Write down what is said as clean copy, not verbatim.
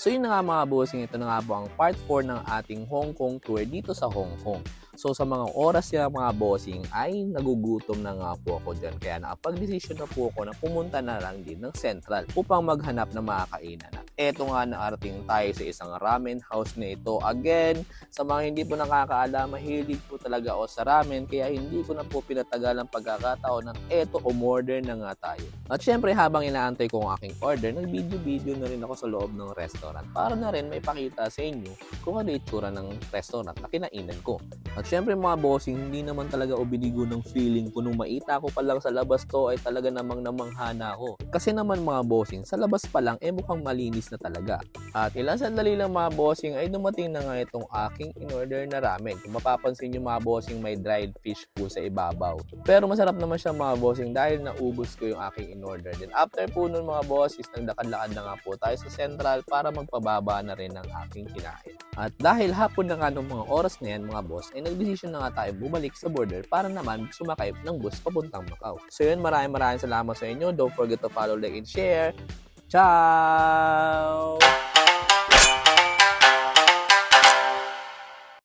So yun na nga mga bossing, ito na nga po ang part 4 ng ating Hong Kong tour dito sa Hong Kong. So sa mga oras niya mga bossing ay nagugutom na nga po ako dyan. Kaya nakapag-desisyon na po ako na pumunta na lang din ng Central upang maghanap ng mga kainan. At eto nga naarating tayo sa isang ramen house na ito. Again, sa mga hindi po nakakaalam, mahilig po talaga ako sa ramen. Kaya hindi ko na po pinatagal ang pagkakataon ng eto umorder na nga tayo. At syempre habang inaantay ko ang aking order, nag-video-video na rin ako sa loob ng restaurant para na rin may pakita sa inyo kung ano itsura ng restaurant na kinainan ko. At syempre mga bossing, hindi naman talaga o binigo ng feeling ko nung maita ko pa lang sa labas to ay talaga namang namanghana ako. Kasi naman mga bossing, sa labas pa lang mukhang malinis na talaga. At ilang sandali lang mga bossing ay dumating na nga itong aking in-order na ramen. Kung mapapansin nyo mga bossing, may dried fish po sa ibabaw. Pero masarap naman siya mga bossing dahil naubos ko yung aking in-order. Then after po nun mga bossing, nagdakad-lakad na nga po tayo sa Central para magpababa na rin ng aking kinain. At dahil hapon na nga ng mga oras na yan mga boss, ay nagdesisyon na nga tayo bumalik sa border para naman sumakay ng bus papuntang Macau. So yun, maraming salamat sa inyo. Don't forget to follow, like, and share. Ciao!